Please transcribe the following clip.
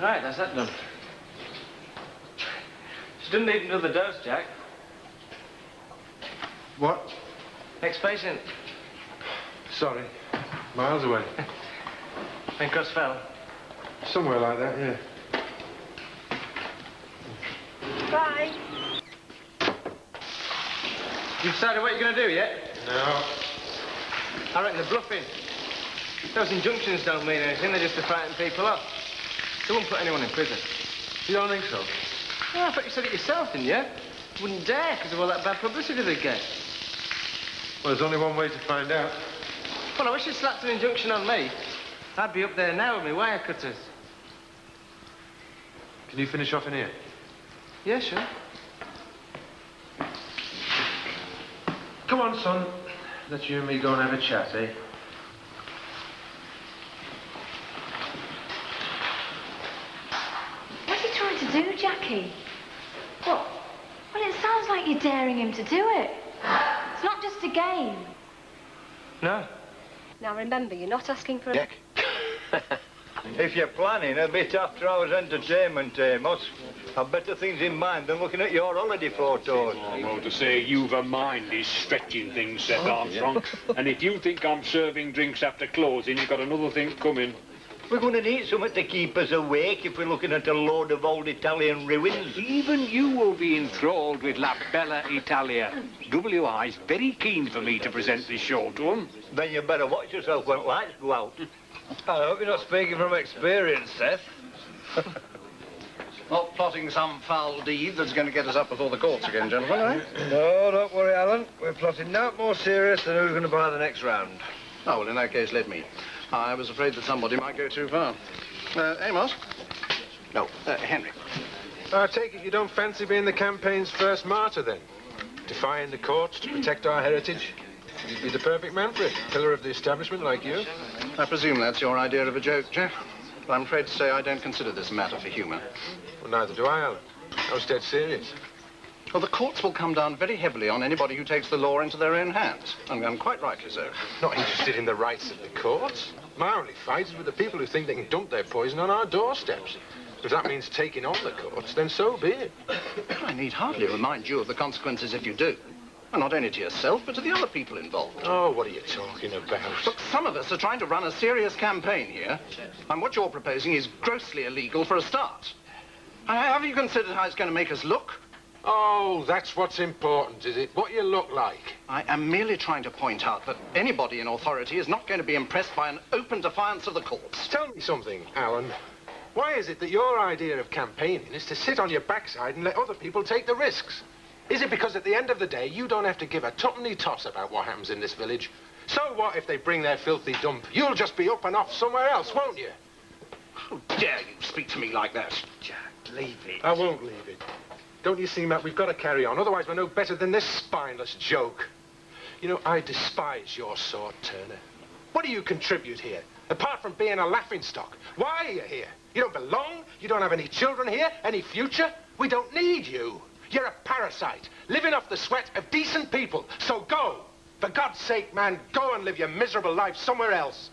Right, that's that done. She doesn't need another dose, Jack. What? Next patient. Sorry. Miles away. In Crossfell. Somewhere like that, yeah. Bye. You decided what you're going to do yet? No. I reckon they're bluffing. Those injunctions don't mean anything, they're just to frighten people off. They won't put anyone in prison. You don't think so? Oh, I thought you said it yourself, didn't you? Wouldn't dare, because of all that bad publicity they get. Well, there's only one way to find out. Well, I wish you'd slapped an injunction on me. I'd be up there now with my wire cutters. Can you finish off in here? Yeah, sure. Come on, son. Let you and me go and have a chat, eh? What's he trying to do, Jackie? What? Well, it sounds like you're daring him to do it. It's not just a game. No. Now, remember, you're not asking for... Jack. If you're planning a bit after-hours entertainment, Amos, I've better things in mind than looking at your holiday photos. Well, to say you've a mind is stretching things, Seth Armstrong. And if you think I'm serving drinks after closing, you've got another thing coming. We're going to need something to keep us awake if we're looking at a load of old Italian ruins. Even you will be enthralled with La Bella Italia. WI's very keen for me to present this show to them. Then you better watch yourself when lights go out. I hope you're not speaking from experience, Seth. Not plotting some foul deed that's going to get us up before the courts again, gentlemen, eh? No, don't worry, Alan. We're plotting nothing more serious than who's going to buy the next round. Oh, well, in that case, let me. I was afraid that somebody might go too far. Amos? No, Henry. I take it you don't fancy being the campaign's first martyr, then? Defying the courts to protect our heritage? You'd be the perfect man for it. Pillar of the establishment like you. I presume that's your idea of a joke, Jeff. But I'm afraid to say I don't consider this a matter for humour. Well, neither do I, Alan. I was dead serious. Well, the courts will come down very heavily on anybody who takes the law into their own hands. And quite rightly so. Not interested in the rights of the courts. My only fight is with the people who think they can dump their poison on our doorsteps. If that means taking on the courts, then so be it. I need hardly remind you of the consequences if you do. And not only to yourself, but to the other people involved. Oh, what are you talking about? Look, some of us are trying to run a serious campaign here, and what you're proposing is grossly illegal for a start. Have you considered how it's going to make us look? Oh, that's what's important, is it? What you look like. I am merely trying to point out that anybody in authority is not going to be impressed by an open defiance of the courts. Tell me something, Alan. Why is it that your idea of campaigning is to sit on your backside and let other people take the risks? Is it because at the end of the day, you don't have to give a tuppenny toss about what happens in this village? So what if they bring their filthy dump? You'll just be up and off somewhere else, won't you? How dare you speak to me like that? Jack, leave it. I won't leave it. Don't you see, Matt, we've got to carry on. Otherwise, we're no better than this spineless joke. You know, I despise your sort, Turner. What do you contribute here, apart from being a laughingstock? Why are you here? You don't belong? You don't have any children here? Any future? We don't need you. You're a parasite, living off the sweat of decent people. So go. For God's sake, man, go and live your miserable life somewhere else.